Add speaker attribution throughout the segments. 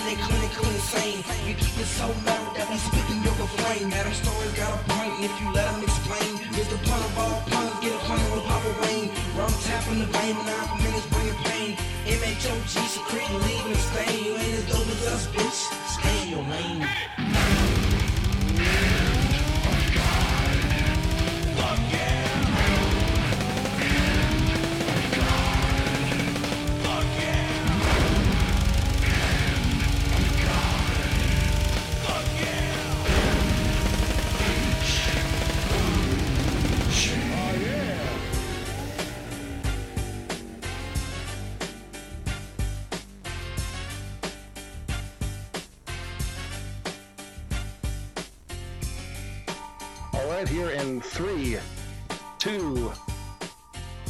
Speaker 1: they clinical insane. We keep it so metal that we spitting your refrain. Adam stories got a point if you let them explain. It's the pun of all puns, get a pun with Papa Wayne. Rum tapping the vein, and 9 minutes bringing pain. MHOG secreting, leaving a stain. You ain't as dope as us, bitch. Stay in your lane.
Speaker 2: Here in 3, 2.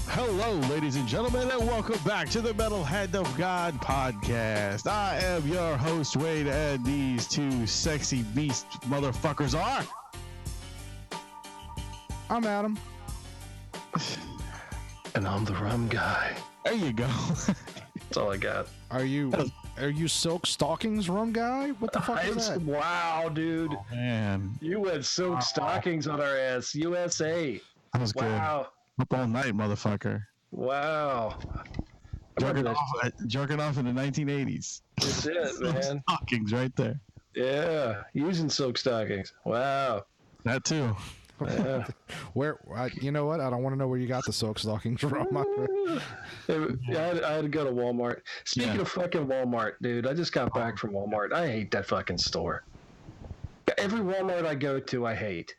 Speaker 3: Hello, ladies and gentlemen, and welcome back to the Metal Hand of God podcast. I am your host, Wade, and these two sexy beast motherfuckers are.
Speaker 4: I'm Adam.
Speaker 2: And I'm the Rum Guy.
Speaker 3: There you go.
Speaker 2: That's all I got.
Speaker 4: Are you silk stockings, Rum Guy? What the fuck is that?
Speaker 2: Wow, dude.
Speaker 3: Oh, man.
Speaker 2: You went silk stockings on our ass. USA.
Speaker 3: That was
Speaker 2: wow.
Speaker 3: Good. Up all night, motherfucker.
Speaker 2: Wow.
Speaker 3: Jerking off in the 1980s.
Speaker 2: That's it, man.
Speaker 3: Stockings right there.
Speaker 2: Yeah, using silk stockings. Wow.
Speaker 3: That too.
Speaker 2: Yeah.
Speaker 4: You know what? I don't want to know where you got the silk stockings from.
Speaker 2: I had to go to Walmart. Speaking of fucking Walmart, dude, I just got back from Walmart. I hate that fucking store. Every Walmart I go to, I hate.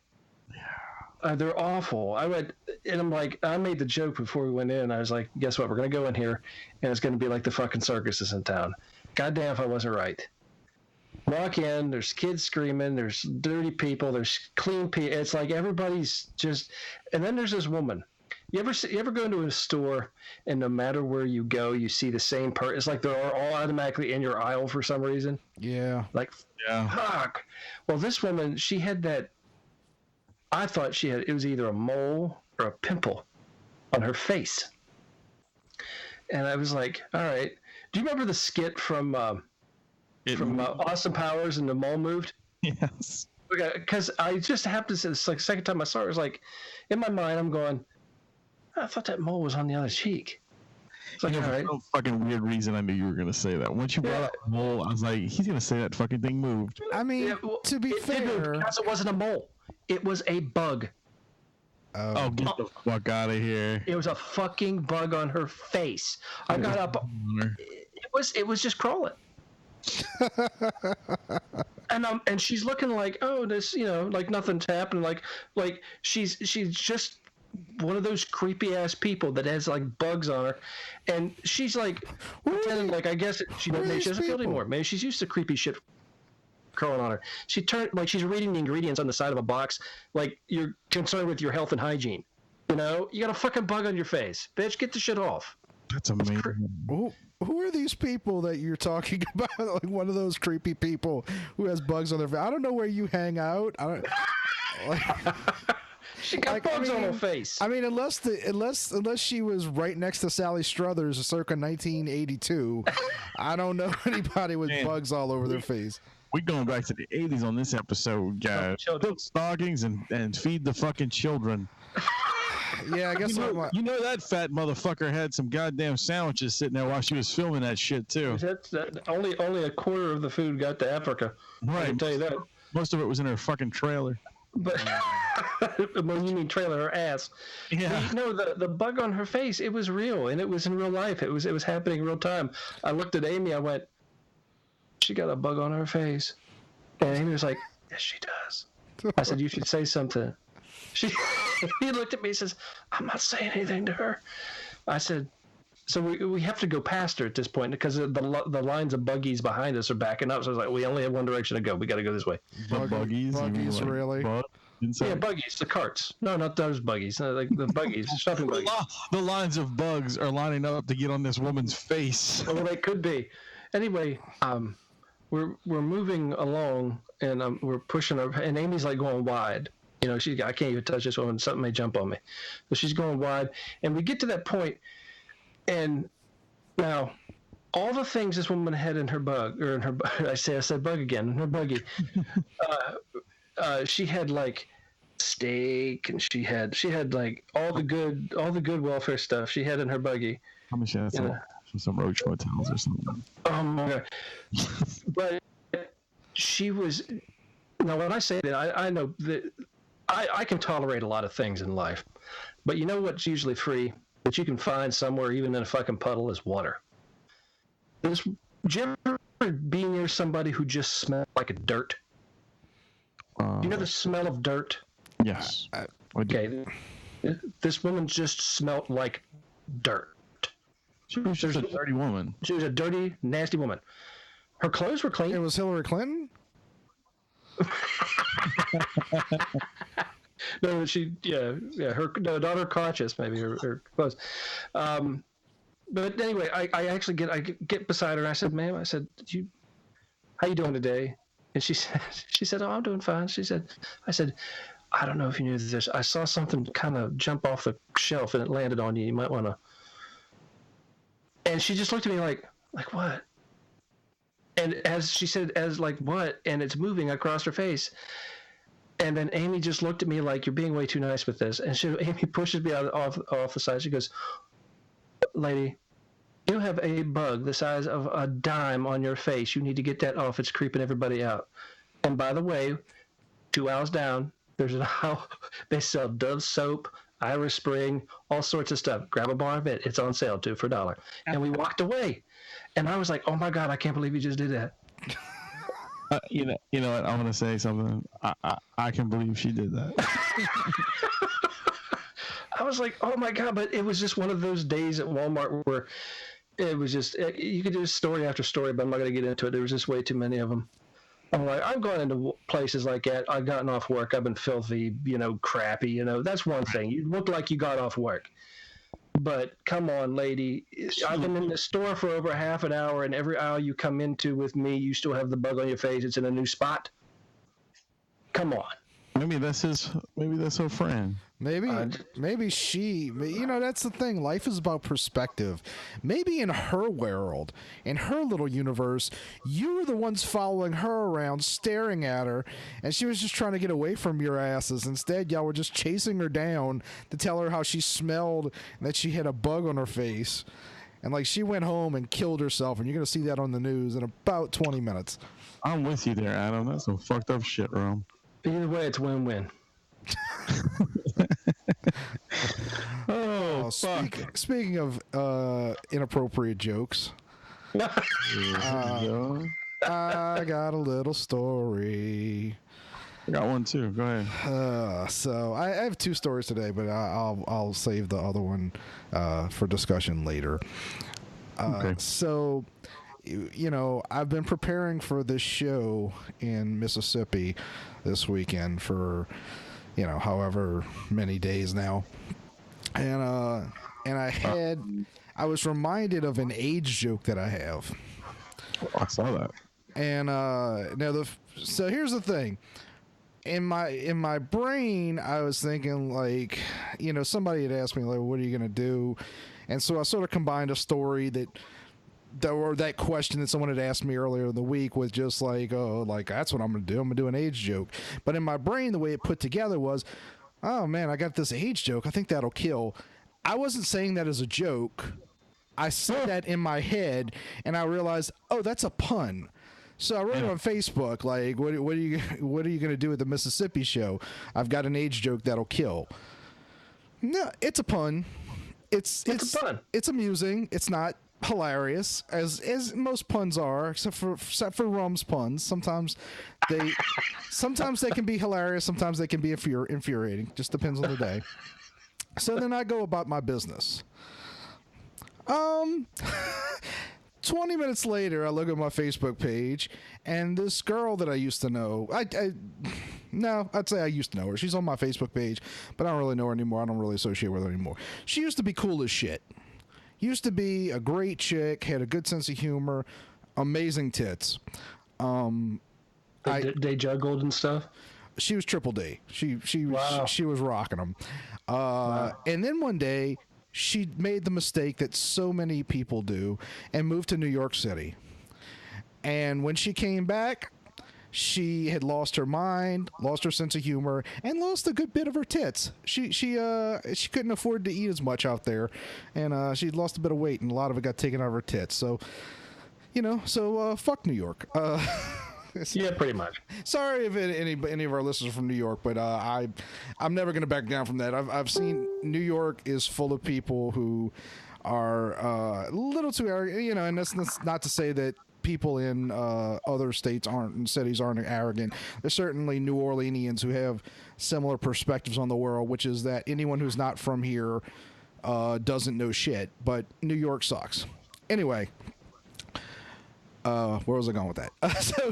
Speaker 2: Yeah. They're awful. I went, and I'm like, I made the joke before we went in. I was like, guess what? We're going to go in here, and it's going to be like the fucking circuses in town. Goddamn if I wasn't right. Walk in, there's kids screaming, there's dirty people, there's clean people. It's like everybody's just, and then there's this woman. You ever go into a store and no matter where you go, you see the same person? It's like they're all automatically in your aisle for some reason.
Speaker 4: Yeah.
Speaker 2: Like, fuck. Well, this woman, she had that, I thought she had, it was either a mole or a pimple on her face. And I was like, all right. Do you remember the skit from Austin Powers and the mole moved?
Speaker 3: Yes.
Speaker 2: Okay, because I just happened to say this, like, the second time I saw it, it was like, in my mind, I'm going, I thought that mole was on the other cheek. It's like, all right.
Speaker 3: For no fucking weird reason, I knew you were going to say that. Once you brought up mole, I was like, he's going to say that fucking thing moved.
Speaker 4: I mean, to be fair.
Speaker 2: Because it wasn't a mole. It was a bug.
Speaker 3: Oh, get the fuck out of here.
Speaker 2: It was a fucking bug on her face. I got up. It was just crawling. And she's looking like, oh, this, like nothing's happened. Like she's just one of those creepy ass people that has like bugs on her, and she's like pretending like, I guess she doesn't feel anymore. Maybe she's used to creepy shit crawling on her. She turned like she's reading the ingredients on the side of a box, like you're concerned with your health and hygiene. You got a fucking bug on your face, bitch. Get the shit off.
Speaker 3: That's amazing.
Speaker 4: Who are these people that you're talking about? Like one of those creepy people who has bugs on their face. I don't know where you hang out. I don't.
Speaker 2: She got bugs on her face.
Speaker 4: I mean, unless she was right next to Sally Struthers, circa 1982, I don't know anybody with bugs all over their face.
Speaker 3: We're going back to the 80s on this episode, guys. Put stockings and feed the fucking children.
Speaker 4: Yeah, I guess
Speaker 3: you know that fat motherfucker had some goddamn sandwiches sitting there while she was filming that shit too.
Speaker 2: Only a quarter of the food got to Africa.
Speaker 3: Right.
Speaker 2: I can tell you that.
Speaker 3: Most of it was in her fucking trailer.
Speaker 2: But when you mean trailer, her ass.
Speaker 3: Yeah.
Speaker 2: The bug on her face, it was real, and it was in real life. It was happening in real time. I looked at Amy. I went, she got a bug on her face, and Amy was like, yes, she does. I said, you should say something. He looked at me and says, I'm not saying anything to her. I said, so we have to go past her at this point because the lines of buggies behind us are backing up. So I was like, we only have one direction to go. We got to go this way.
Speaker 3: Buggies,
Speaker 4: really?
Speaker 2: Yeah, buggies, the carts. No, not those buggies. Like the buggies, the shopping buggies.
Speaker 3: The lines of bugs are lining up to get on this woman's face.
Speaker 2: Well, they could be. Anyway, we're moving along and we're pushing her, and Amy's like going wide. I can't even touch this woman. Something may jump on me. But she's going wide. And we get to that point, and now all the things this woman had in her bug, or in her, I said bug again, in her buggy. She had like steak, and she had like all the good welfare stuff she had in her buggy.
Speaker 3: How much had some roach motels or something?
Speaker 2: Oh my god! But she was. Now, when I say that, I know that I can tolerate a lot of things in life, but you know what's usually free that you can find somewhere, even in a fucking puddle, is water. Did you ever be near somebody who just smelled like a dirt? You know the smell of dirt?
Speaker 3: Yes.
Speaker 2: Okay. This woman just smelled like dirt.
Speaker 3: She was just a dirty woman.
Speaker 2: She was a dirty, nasty woman. Her clothes were clean.
Speaker 4: It was Hillary Clinton?
Speaker 2: No, not her conscious, maybe her clothes. But anyway, I actually get beside her and I said, "Ma'am," I said, "How you doing today?" And she said, "Oh, I'm doing fine." I said, "I don't know if you knew this. I saw something kind of jump off the shelf and it landed on you. You might want to." And she just looked at me like what? And as she said, as like what? And it's moving across her face. And then Amy just looked at me like, "You're being way too nice with this." And Amy pushes me off the side. She goes, "Lady, you have a bug the size of a dime on your face. You need to get that off. It's creeping everybody out. And by the way, 2 hours down, there's an aisle. They sell Dove soap, Irish Spring, all sorts of stuff. Grab a bar of it. It's on sale too for $1." And we walked away. And I was like, "Oh my God, I can't believe you just did that."
Speaker 3: You know what? I'm gonna say something. I can believe she did that.
Speaker 2: I was like, "Oh my God!" But it was just one of those days at Walmart where it was just you could do story after story, but I'm not gonna get into it. There was just way too many of them. I'm like, I've gone into places like that. I've gotten off work. I've been filthy, crappy. That's one thing. You look like you got off work. But come on, lady. I've been in the store for over half an hour, and every aisle you come into with me, you still have the bug on your face. It's in a new spot. Come on.
Speaker 3: Maybe that's her friend.
Speaker 4: Maybe she, that's the thing. Life is about perspective. Maybe in her world, in her little universe, you were the ones following her around, staring at her, and she was just trying to get away from your asses. Instead, y'all were just chasing her down to tell her how she smelled and that she had a bug on her face. And like she went home and killed herself, and you're going to see that on the news in about 20 minutes.
Speaker 3: I'm with you there, Adam. That's some fucked up shit, Rum.
Speaker 2: Either way, it's win-win.
Speaker 3: Oh,
Speaker 4: speaking of inappropriate jokes, I got a little story.
Speaker 3: I got one too. Go ahead.
Speaker 4: So I have 2 stories today, but I'll save the other one for discussion later.
Speaker 3: Okay.
Speaker 4: So, I've been preparing for this show in Mississippi this weekend for, however many days now. And I was reminded of an age joke that I have.
Speaker 3: Oh, I saw that.
Speaker 4: And so here's the thing. In my brain, I was thinking like, somebody had asked me like, "What are you gonna do?" And so I sort of combined a story that question that someone had asked me earlier in the week with just like, "Oh, like that's what I'm gonna do. I'm gonna do an age joke." But in my brain, the way it put together was, "Oh man, I got this age joke. I think that'll kill." I wasn't saying that as a joke. I said that in my head, and I realized, oh, that's a pun. So I wrote it on Facebook, like, what are you going to do at the Mississippi show? I've got an age joke that'll kill. No, it's a pun. It's a pun. It's amusing. It's not hilarious, as most puns are, except for Rum's puns. Sometimes they can be hilarious. Sometimes they can be infuriating. Just depends on the day. So then I go about my business. 20 minutes later, I look at my Facebook page, and this girl that I used to know, I'd say I used to know her. She's on my Facebook page, but I don't really know her anymore. I don't really associate with her anymore. She used to be cool as shit. Used to be a great chick, had a good sense of humor, amazing tits.
Speaker 2: They juggled and stuff?
Speaker 4: She was triple D. She
Speaker 2: Wow.
Speaker 4: was rocking them.
Speaker 2: Wow.
Speaker 4: And then one day, she made the mistake that so many people do and moved to New York City. And when she came back, she had lost her mind, lost her sense of humor, and lost a good bit of her tits. She couldn't afford to eat as much out there, and she'd lost a bit of weight, and a lot of it got taken out of her tits. So, fuck New York.
Speaker 2: Yeah, pretty much.
Speaker 4: Sorry if any of our listeners are from New York, but I'm never going to back down from that. I've seen New York is full of people who are a little too arrogant, and that's not to say that people in other states and cities aren't arrogant. There's certainly New Orleanians who have similar perspectives on the world, which is that anyone who's not from here doesn't know shit. But New York sucks. Anyway, where was I going with that?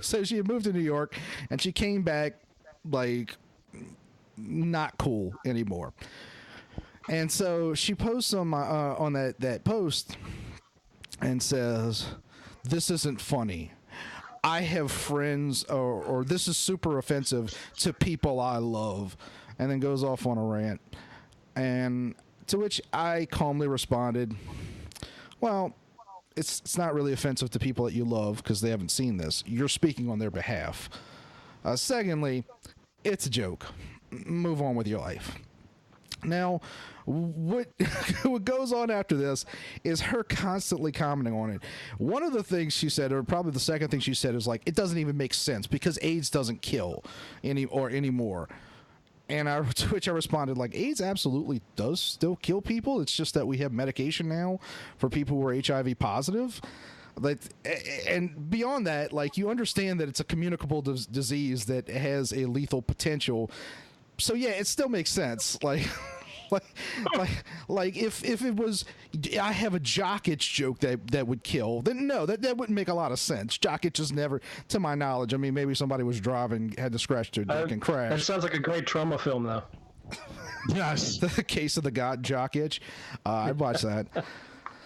Speaker 4: So she had moved to New York, and she came back like not cool anymore. And so she posts on that post and says, "This isn't funny. I have friends," or "this is super offensive to people I love," and then goes off on a rant. And to which I calmly responded, "Well, it's not really offensive to people that you love because they haven't seen this. You're speaking on their behalf. Secondly, it's a joke. Move on with your life." Now, what goes on after this is her constantly commenting on it. One of the things she said, or probably the second thing she said, is like, it doesn't even make sense because AIDS doesn't kill anymore. And to which I responded, like, AIDS absolutely does still kill people. It's just that we have medication now for people who are HIV positive. Like, and beyond that, like, you understand that it's a communicable disease that has a lethal potential. So yeah, it still makes sense. Like if it was, I have a jock itch joke that would kill, then no, that wouldn't make a lot of sense. Jock itch is never, to my knowledge. I mean, maybe somebody was driving, had to scratch their dick and crash.
Speaker 2: That sounds like a great trauma film, though.
Speaker 4: Yes, the case of the god jock itch. I'd watch that.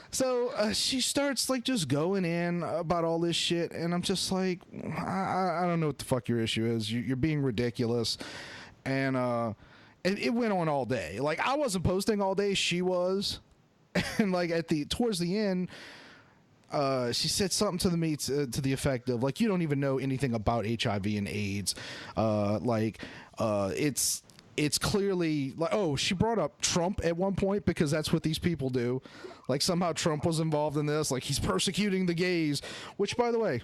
Speaker 4: So she starts like just going in about all this shit, and I'm just like, I don't know what the fuck your issue is. You're being ridiculous, and it went on all day. Like, I wasn't posting all day, she was, and like towards the end, she said something to me to the effect of, like, you don't even know anything about HIV and AIDS. It's clearly like, oh, she brought up Trump at one point because that's what these people do. Like, somehow Trump was involved in this. Like, he's persecuting the gays, which, by the way,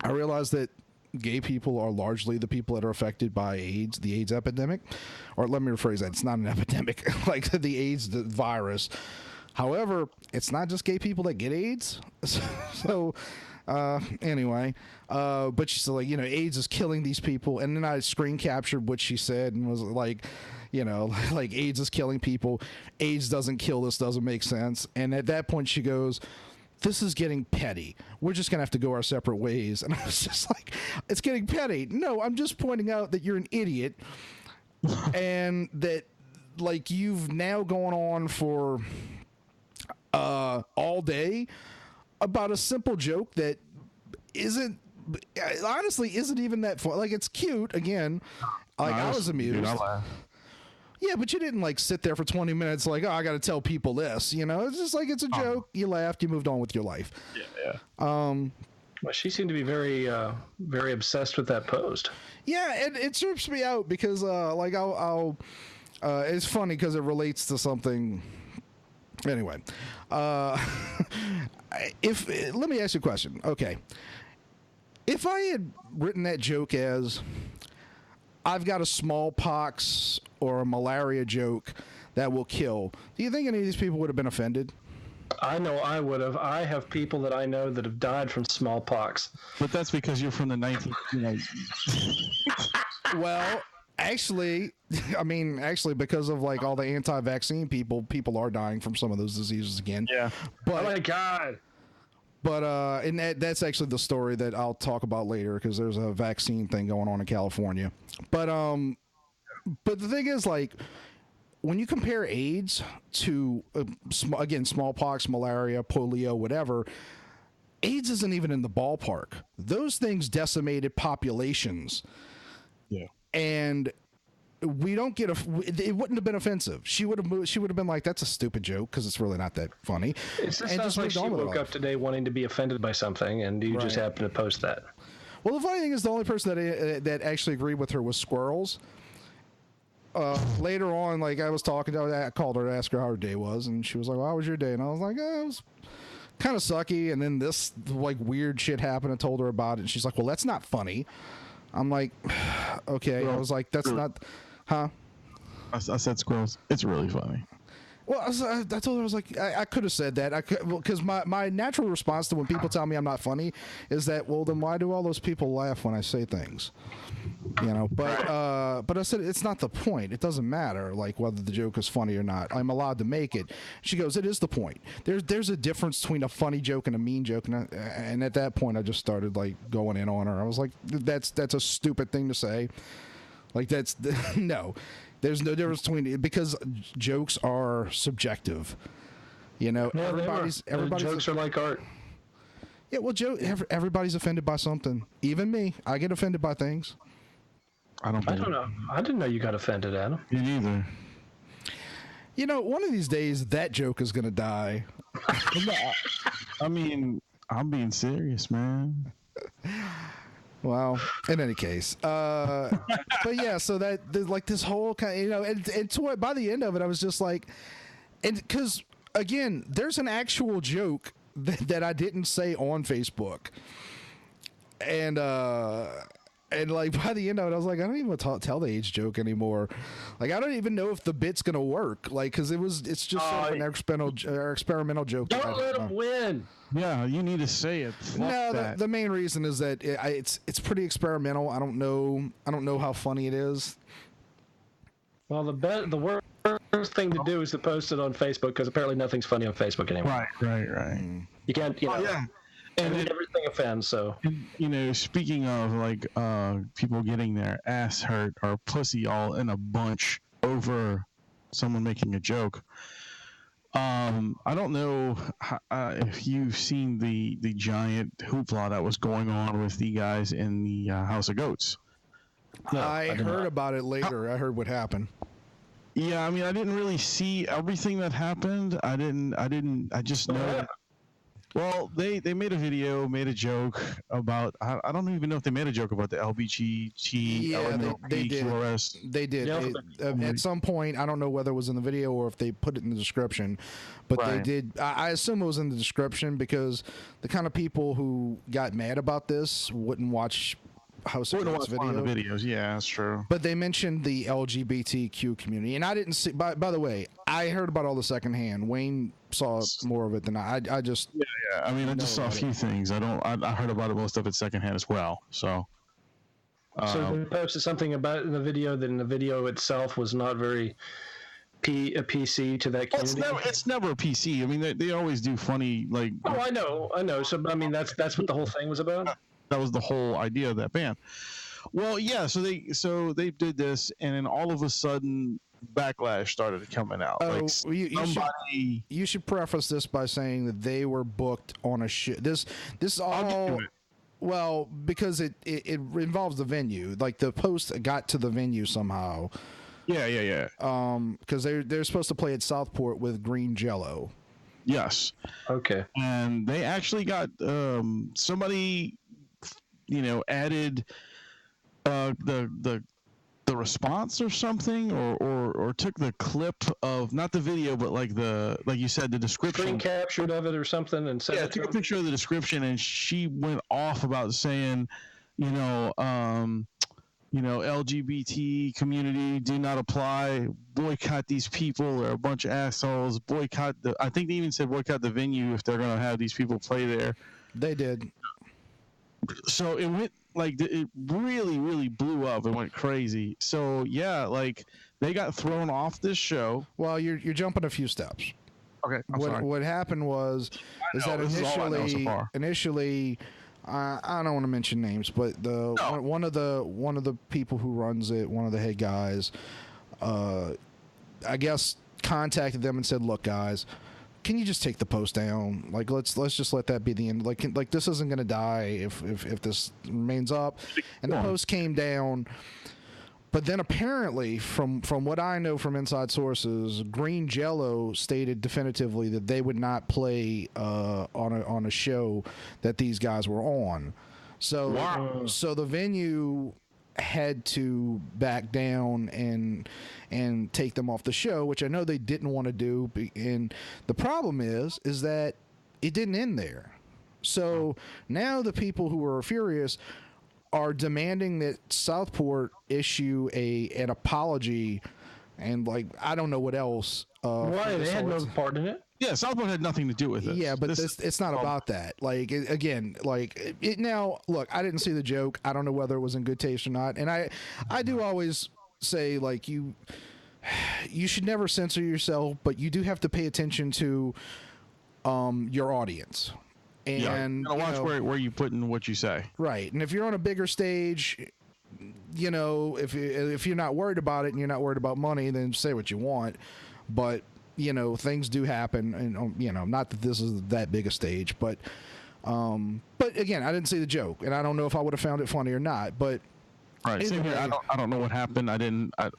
Speaker 4: I realized that gay people are largely the people that are affected by AIDS, the AIDS epidemic. Or let me rephrase that. It's not an epidemic, like the AIDS virus. However, it's not just gay people that get AIDS. So anyway, but she's like, AIDS is killing these people. And then I screen captured what she said and was like, like, AIDS is killing people. AIDS doesn't kill. This doesn't make sense. And at that point she goes, "This is getting petty. We're just going to have to go our separate ways." And I was just like, it's getting petty. No, I'm just pointing out that you're an idiot and that, like, you've now gone on for all day about a simple joke that honestly isn't even that fun. Like, it's cute, again. Like, I was amused. Yeah, but you didn't, like, sit there for 20 minutes like, oh, I got to tell people this, It's just like, it's a joke. You laughed. You moved on with your life.
Speaker 3: Yeah.
Speaker 2: Well, she seemed to be very, very obsessed with that post. Yeah,
Speaker 4: and it trips me out because, like, I'll it's funny because it relates to something. Anyway, let me ask you a question. Okay. If I had written that joke as, I've got a smallpox or a malaria joke that will kill, do you think any of these people would have been offended?
Speaker 2: I know I would have. I have people that I know that have died from smallpox.
Speaker 3: But that's because you're from the 1990s.
Speaker 4: Well, actually, because of, like, all the anti-vaccine people are dying from some of those diseases again.
Speaker 3: Yeah.
Speaker 4: But,
Speaker 2: oh my God.
Speaker 4: But and that's actually the story that I'll talk about later because there's a vaccine thing going on in California. But the thing is, like, when you compare AIDS to again, smallpox, malaria, polio, whatever, AIDS isn't even in the ballpark. Those things decimated populations.
Speaker 3: Yeah.
Speaker 4: And we don't get it wouldn't have been offensive. She would have been like, that's a stupid joke because it's really not that funny.
Speaker 2: It sounds like she woke up today wanting to be offended by something, and you just happen to post that.
Speaker 4: Well, the funny thing is, the only person that actually agreed with her was Squirrels. Later on, like I was talking to her, I called her to ask her how her day was, and she was like, well, how was your day? And I was like, it was kind of sucky. And then this like weird shit happened. I told her about it, and she's like, well, that's not funny. I'm like, okay. I was like, that's not, huh?
Speaker 3: I said Squirrels. It's really funny.
Speaker 4: Well, I told her, I was like, I could have said that. Because my natural response to when people tell me I'm not funny is that, well, then why do all those people laugh when I say things? You know, but I said, it's not the point. It doesn't matter, like, whether the joke is funny or not. I'm allowed to make it. She goes, it is the point. There's a difference between a funny joke and a mean joke. And at that point, I just started, like, going in on her. I was like, that's a stupid thing to say. Like, that's, no. There's no difference between it because jokes are subjective. You know,
Speaker 2: yeah,
Speaker 4: everybody's
Speaker 2: jokes are like art.
Speaker 4: Yeah, well, everybody's offended by something. Even me, I get offended by things.
Speaker 3: I don't
Speaker 2: know. I didn't know you got offended, Adam.
Speaker 3: Me neither.
Speaker 4: You know, one of these days that joke is gonna die.
Speaker 3: I mean, I'm being serious, man.
Speaker 4: Well, in any case, but yeah, so that like this whole kind of, you know, and to by the end of it, I was just like, and because again, there's an actual joke that I didn't say on Facebook, and like by the end of it, I was like, I don't even want to tell the age joke anymore. Like, I don't even know if the bit's gonna work. Like, because it's just sort of an experimental joke.
Speaker 2: Don't let him win.
Speaker 3: Yeah, you need to say it.
Speaker 4: No, the main reason is that it's pretty experimental. I don't know how funny it is.
Speaker 2: Well, the worst thing to do is to post it on Facebook because apparently nothing's funny on Facebook anymore.
Speaker 3: Right.
Speaker 2: You can't, you know.
Speaker 3: Yeah.
Speaker 2: And everything offends. So,
Speaker 3: you know, speaking of like people getting their ass hurt or pussy all in a bunch over someone making a joke. I don't know if you've seen the giant hoopla that was going on with the guys in the House of Goats.
Speaker 4: No, I heard about it later. I heard what happened.
Speaker 3: Yeah, I mean, I didn't really see everything that happened. I just know that. Well, they made a video, made a joke about. I don't even know if they made a joke about the LBGT.
Speaker 4: Yeah, they did.
Speaker 3: QRS.
Speaker 4: They did.
Speaker 2: Yeah.
Speaker 4: At some point, I don't know whether it was in the video or if they put it in the description, but they did. I assume it was in the description because the kind of people who got mad about this wouldn't watch House of Goats
Speaker 3: videos. Yeah, that's true.
Speaker 4: But they mentioned the LGBTQ community, and I didn't see. By the way, I heard about all the secondhand. Wayne saw more of it than I just.
Speaker 3: Yeah. I mean, I just saw a few things. I heard about it, most of it secondhand as well. So.
Speaker 2: So they posted something about in the video that in the video itself was not very a PC to that community.
Speaker 3: It's never a PC. I mean, they always do funny like.
Speaker 2: Oh, I know. So I mean, that's what the whole thing was about.
Speaker 3: That was the whole idea of that band. Well, yeah. So they did this, and then all of a sudden, backlash started coming out.
Speaker 4: Oh,
Speaker 3: like
Speaker 4: you should preface this by saying that they were booked on a shit. This all. Well, because it involves the venue. Like the post got to the venue somehow.
Speaker 3: Yeah.
Speaker 4: Because they're supposed to play at Southport with Green Jello.
Speaker 3: Yes.
Speaker 2: Okay.
Speaker 3: And they actually got somebody, you know, added the response or something, or took the clip of not the video, but like you said, the description.
Speaker 2: Screen captured of it or something, and sent it to
Speaker 3: took a picture of the description, and she went off about saying, LGBT community do not apply. Boycott these people. They're a bunch of assholes. I think they even said boycott the venue if they're going to have these people play there.
Speaker 4: They did.
Speaker 3: So it went like it really, really blew up and went crazy. So yeah, like they got thrown off this show.
Speaker 4: Well, you're jumping a few steps.
Speaker 3: Okay, I'm sorry.
Speaker 4: What happened was that initially. I don't want to mention names, but one of the people who runs it, one of the head guys, I guess contacted them and said, "Look, guys, can you just take the post down? Like, let's just let that be the end. Like this isn't gonna die if this remains up." And the post came down, But then apparently, from what I know from inside sources, Green Jello stated definitively that they would not play on a show that these guys were on. So so the venue had to back down and take them off the show, which I know they didn't want to do. And the problem is that it didn't end there. So now the people who are furious are demanding that Southport issue an apology and like I don't know what else.
Speaker 2: Why? They had no part in it.
Speaker 3: Yeah, Southport had nothing to do with it.
Speaker 4: Yeah, but it's not about that. Like again, like it now. Look, I didn't see the joke. I don't know whether it was in good taste or not. And I do always say like you should never censor yourself, but you do have to pay attention to your audience. And
Speaker 3: you gotta watch where you put in what you say.
Speaker 4: Right. And if you're on a bigger stage, you know, if you're not worried about it and you're not worried about money, then say what you want. But, you know, things do happen. And, you know, not that this is that big a stage, but again, I didn't see the joke. And I don't know if I would have found it funny or not. But
Speaker 3: right. Same here. I don't know what happened.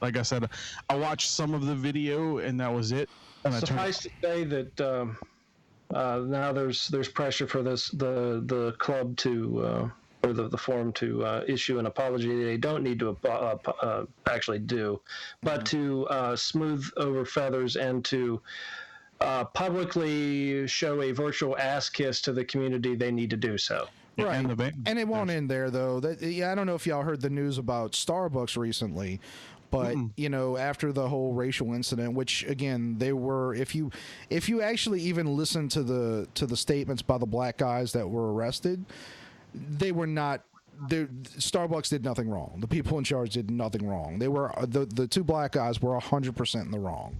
Speaker 3: Like I said, I watched some of the video and that was it. And
Speaker 2: Suffice to say that now there's pressure for the club to or the forum to issue an apology. They don't need to actually do, but to smooth over feathers and to publicly show a virtual ass kiss to the community. They need to do so.
Speaker 4: Right, and it won't end there though. I don't know if y'all heard the news about Starbucks recently. But you know, after the whole racial incident, which again they were, if you actually even listen to the statements by the black guys that were arrested, they were not. Starbucks did nothing wrong. The people in charge did nothing wrong. They were the two black guys were 100% in the wrong,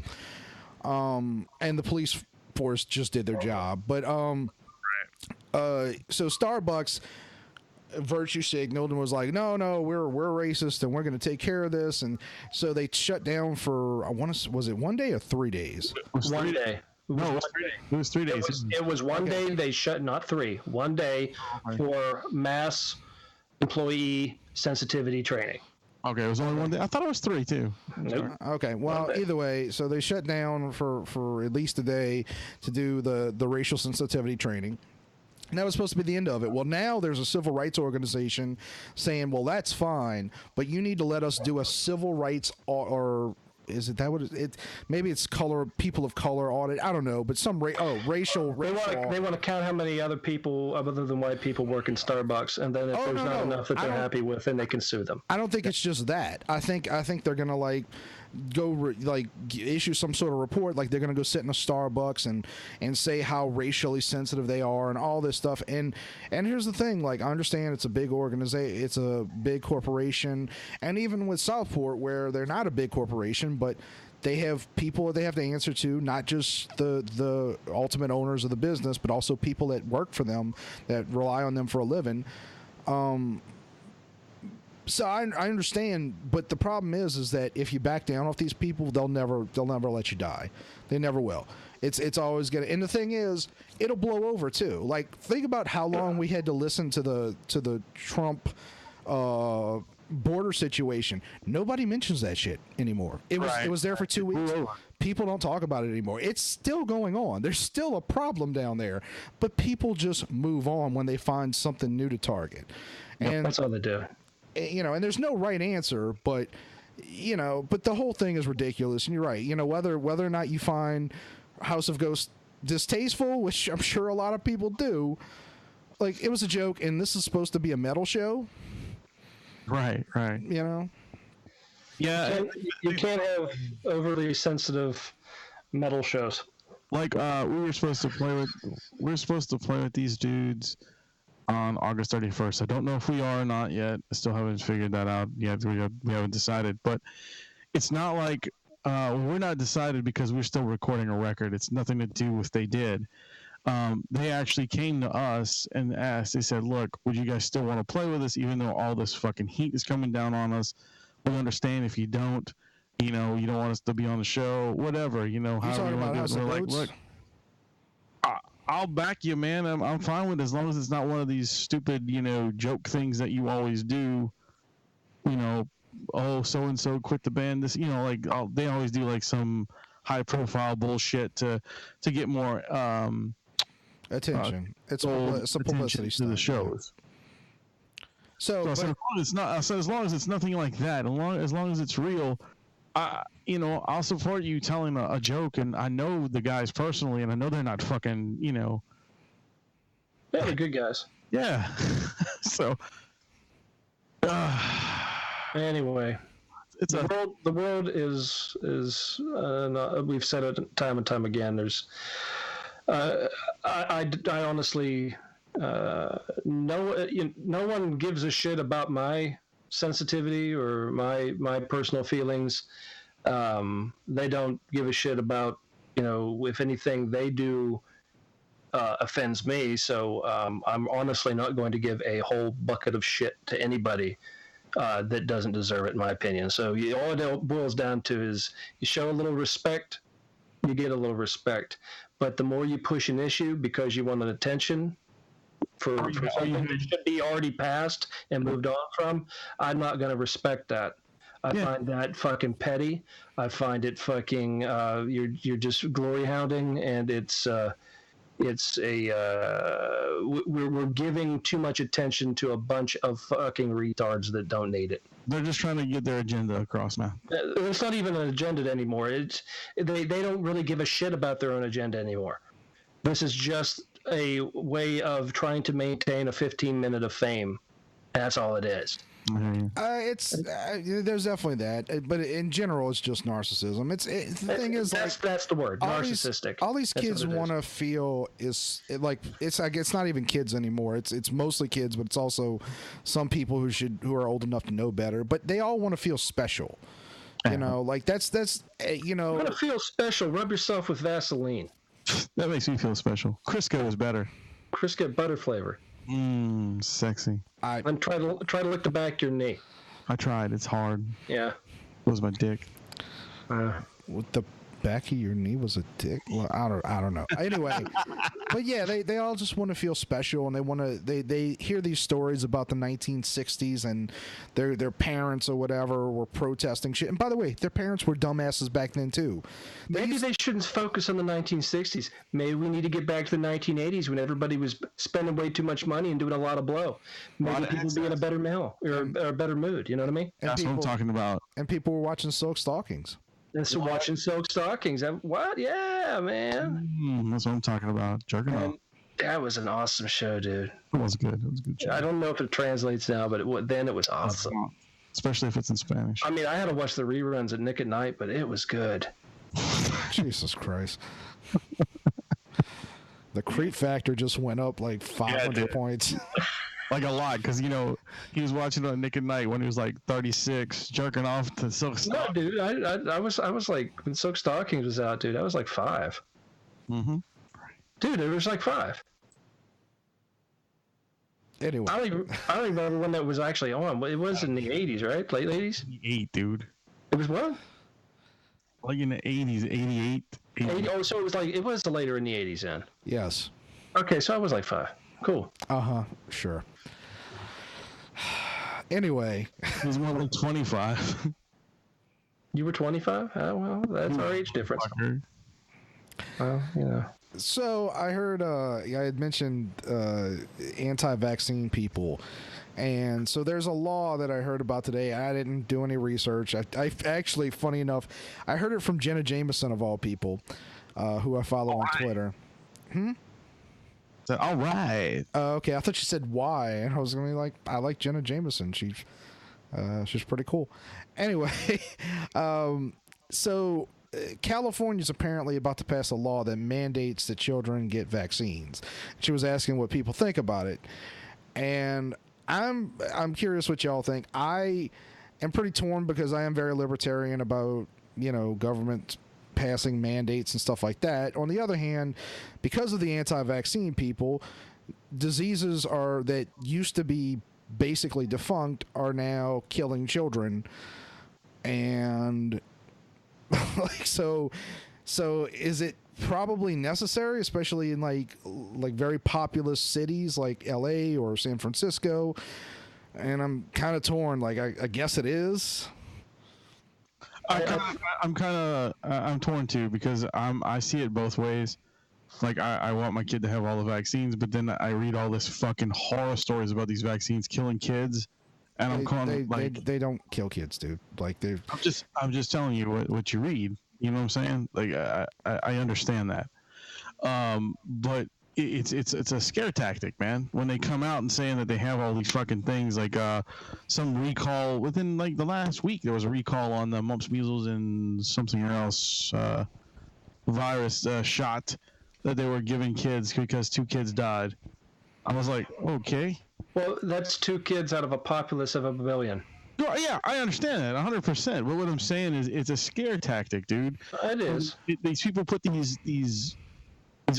Speaker 4: and the police force just did their job. But so Starbucks virtue signaled and was like, no, we're racist and we're going to take care of this. And so they shut down for, was it 1 day or 3 days?
Speaker 2: It was 1 day.
Speaker 3: No, it was 3 days.
Speaker 2: It was 1 day. They shut, not 3, 1 day for mass employee sensitivity training.
Speaker 3: Okay, it was only 1 day. I thought it was 3 too.
Speaker 2: Nope.
Speaker 4: Okay, well, either way, so they shut down for at least a day to do the racial sensitivity training. And that was supposed to be the end of it. Well, now there's a civil rights organization saying, well, that's fine, but you need to let us do a civil rights or is it that what it? Maybe it's people of color audit. I don't know, but some racial.
Speaker 2: They want to count how many other people other than white people work in Starbucks, and then if there's not enough that they're happy with, then they can sue them.
Speaker 4: I don't think it's just that. I think they're gonna issue some sort of report, like they're gonna go sit in a Starbucks and say how racially sensitive they are and all this stuff. And here's the thing, like I understand it's a big organization, it's a big corporation, and even with Southport, where they're not a big corporation, but they have people they have to answer to, not just the ultimate owners of the business, but also people that work for them, that rely on them for a living. So I understand, but the problem is that if you back down off these people, they'll never let you die. They never will. It's always gonna. And the thing is, it'll blow over too. Like think about how long we had to listen to the Trump border situation. Nobody mentions that shit anymore. It was there for 2 weeks. People don't talk about it anymore. It's still going on. There's still a problem down there, but people just move on when they find something new to target. And
Speaker 2: that's all they do.
Speaker 4: You know, and there's no right answer, but the whole thing is ridiculous. And you're right. You know, whether or not you find House of Ghosts distasteful, which I'm sure a lot of people do, like it was a joke, and this is supposed to be a metal show.
Speaker 3: Right.
Speaker 4: You know.
Speaker 3: Yeah,
Speaker 2: you can't have overly sensitive metal shows.
Speaker 3: Like we were supposed to play with these dudes on August 31st. I don't know if we are or not yet. I still haven't figured that out yet. We haven't decided, but it's not like we're not decided because we're still recording a record. It's nothing to do with they did. They actually came to us and asked. They said, "Look, would you guys still want to play with us, even though all this fucking heat is coming down on us? We understand if you don't. You know, you don't want us to be on the show, whatever. You know, how you want to do it." We're like, "Look, I'll back you, man. I'm fine with it as long as it's not one of these stupid, joke things that you always do, oh, so and so quit the band. This, like they always do like some high profile bullshit to get more
Speaker 4: attention. It's a publicity
Speaker 3: to the shows. So as long as it's nothing like that, as long as it's real, I'll support you telling a joke, and I know the guys personally, and I know they're not fucking,
Speaker 2: Yeah, they're good guys.
Speaker 3: Yeah. So.
Speaker 2: Anyway, the world is we've said it time and time again. There's, I honestly, no one gives a shit about my sensitivity or my personal feelings. They don't give a shit about, if anything they do offends me. So I'm honestly not going to give a whole bucket of shit to anybody that doesn't deserve it, in my opinion. So all it boils down to is you show a little respect, you get a little respect. But the more you push an issue because you want an attention for something that should be already passed and moved on from, I'm not going to respect that. I find that fucking petty. I find it fucking you're just glory hounding, and we're giving too much attention to a bunch of fucking retards that don't need it.
Speaker 3: They're just trying to get their agenda across now.
Speaker 2: It's not even an agenda anymore. They don't really give a shit about their own agenda anymore. This is just a way of trying to maintain a 15-minute of fame. That's all it is.
Speaker 4: Mm-hmm. There's definitely that, but in general, it's just narcissism. The thing is,
Speaker 2: that's the word, narcissistic.
Speaker 4: All these kids want to feel it's not even kids anymore. It's mostly kids, but it's also some people who are old enough to know better. But they all want to feel special. That's
Speaker 2: You want to feel special? Rub yourself with Vaseline.
Speaker 3: That makes me feel special. Crisco is better.
Speaker 2: Crisco butter flavor.
Speaker 3: Sexy.
Speaker 2: And try to lick the back of your knee.
Speaker 3: I tried. It's hard.
Speaker 2: Yeah.
Speaker 3: It was my dick.
Speaker 4: With the back of your knee was a dick? Well, I don't know. Anyway, but yeah, they all just want to feel special, and they hear these stories about the 1960s and their parents or whatever were protesting shit. And by the way, their parents were dumbasses back then too.
Speaker 2: Maybe they shouldn't focus on the 1960s. Maybe we need to get back to the 1980s when everybody was spending way too much money and doing a lot of blow. Maybe people would be in a better a better mood. You know what I mean?
Speaker 3: That's what I'm talking about.
Speaker 4: And people were watching Silk Stockings.
Speaker 2: And so watching Silk Stockings. What? Yeah, man.
Speaker 3: That's what I'm talking about. Jerking off.
Speaker 2: That was an awesome show, dude.
Speaker 3: It was good. It was a good show.
Speaker 2: I don't know if it translates now, but then it was awesome.
Speaker 3: Especially if it's in Spanish.
Speaker 2: I mean, I had to watch the reruns at Nick at Night, but it was good.
Speaker 4: Jesus Christ. The creep factor just went up like 500 points.
Speaker 3: Like a lot, because he was watching on Nick at Night when he was like 36, jerking off to Silk Stockings.
Speaker 2: No, dude, I was like, when Silk Stockings was out, dude, I was like 5.
Speaker 3: Mm-hmm.
Speaker 2: Dude, it was like 5.
Speaker 4: Anyway,
Speaker 2: I don't remember when that was actually on. It was in the 80s, right? Late 80s.
Speaker 3: 88, dude.
Speaker 2: It was what?
Speaker 3: Like in the 80s, 88.
Speaker 2: 80, oh, so it was later in the 80s then.
Speaker 4: Yes.
Speaker 2: Okay, so I was like 5. Cool.
Speaker 4: Sure. Anyway,
Speaker 3: it was more like 25.
Speaker 2: You were 25? Oh, well, that's our age difference. Well,
Speaker 4: So I heard I had mentioned anti-vaccine people, and so there's a law that I heard about today. I didn't do any research. I actually, funny enough, I heard it from Jenna Jameson of all people, who I follow on Twitter.
Speaker 3: All right.
Speaker 4: Okay, I thought you said why, and I was gonna be like, I like Jenna Jameson. She's pretty cool. Anyway, so California's apparently about to pass a law that mandates that children get vaccines. She was asking what people think about it, and I'm curious what y'all think. I am pretty torn because I am very libertarian about government passing mandates and stuff like that. On the other hand, because of the anti-vaccine people, diseases that used to be basically defunct are now killing children, and so is it probably necessary, especially in like very populous cities like LA or San Francisco, and I'm kind of torn. Like, I guess it is.
Speaker 3: I'm torn too, because I see it both ways. Like, I want my kid to have all the vaccines, but then I read all this fucking horror stories about these vaccines killing kids, and
Speaker 4: they don't kill kids, dude. Like,
Speaker 3: I'm just telling you what you read. You know what I'm saying? Like, I understand that, but it's a scare tactic, man. When they come out and saying that they have all these fucking things, like some recall within like the last week, there was a recall on the mumps, measles, and something else virus shot that they were giving kids because 2 kids died. I was like, okay.
Speaker 2: Well, that's 2 kids out of a populace of 1 billion.
Speaker 3: Well, yeah, I understand that 100%. But what I'm saying is, it's a scare tactic, dude.
Speaker 2: It is.
Speaker 3: These people put these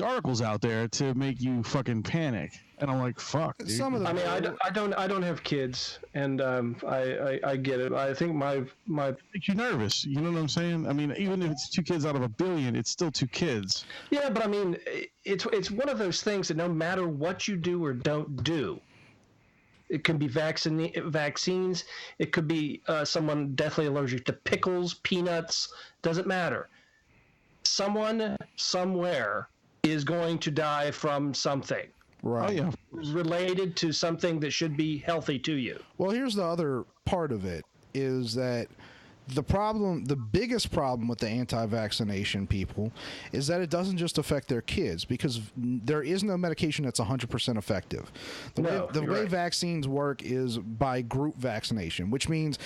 Speaker 3: articles out there to make you fucking panic, and I'm like, fuck, dude.
Speaker 4: Some of them.
Speaker 2: I don't have kids, and I get it. I think my
Speaker 3: makes you nervous. You know what I'm saying? I mean, even if it's 2 kids out of 1 billion, it's still 2 kids.
Speaker 2: Yeah, but I mean, it's one of those things that no matter what you do or don't do, it can be vaccines. It could be someone deathly allergic to pickles, peanuts. Doesn't matter. Someone somewhere is going to die from something.
Speaker 4: Right.
Speaker 3: Oh, yeah.
Speaker 2: Related to something that should be healthy to you.
Speaker 4: Well, here's the other part of it, is that the biggest problem with the anti-vaccination people is that it doesn't just affect their kids, because there is no medication that's 100% effective. The way vaccines work is by group vaccination, which means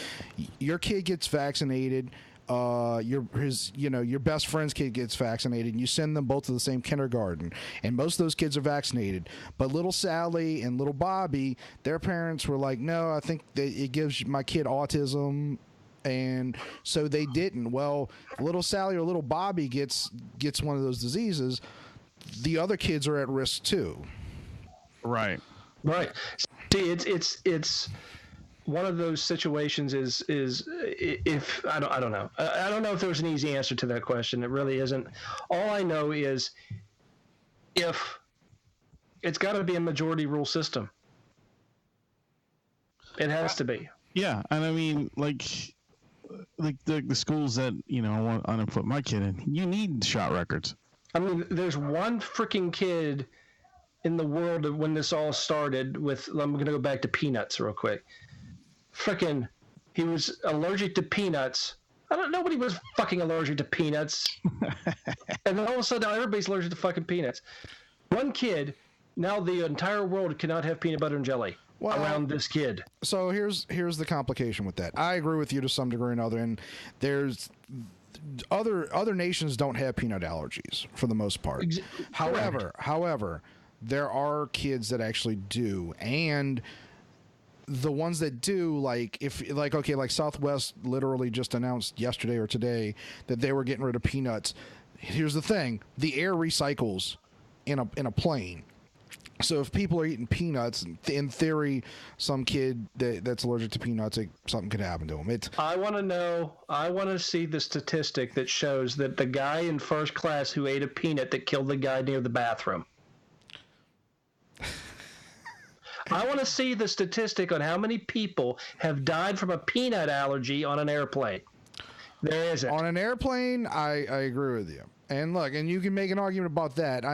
Speaker 4: your kid gets vaccinated, your best friend's kid gets vaccinated, and you send them both to the same kindergarten, and most of those kids are vaccinated. But little Sally and little Bobby, their parents were like, no, I think it gives my kid autism, and so they didn't. Well, little Sally or little Bobby gets one of those diseases, the other kids are at risk too.
Speaker 3: Right.
Speaker 2: See, it's one of those situations is if I don't know. I don't know if there's an easy answer to that question. It really isn't. All I know is if it's got to be a majority rule system. It has to be.
Speaker 3: Yeah, and I mean, like the schools that, you know, I want to put my kid in, you need shot records.
Speaker 2: I mean, there's one freaking kid in the world when this all started with, I'm going to go back to peanuts real quick. Freaking, he was allergic to peanuts. Nobody was fucking allergic to peanuts. And then all of a sudden, everybody's allergic to fucking peanuts. One kid, now the entire world cannot have peanut butter and jelly around this kid.
Speaker 4: So here's the complication with that. I agree with you to some degree or another, and there's other nations don't have peanut allergies for the most part. However, there are kids that actually do, and the ones that do, like Southwest literally just announced yesterday or today that they were getting rid of peanuts. Here's the thing: the air recycles in a plane. So if people are eating peanuts, in theory, some kid that's allergic to peanuts, something could happen to him.
Speaker 2: I want to see the statistic that shows that the guy in first class who ate a peanut that killed the guy near the bathroom. I want to see the statistic on how many people have died from a peanut allergy on an airplane. There isn't.
Speaker 4: On an airplane, I agree with you. And look, and you can make an argument about that.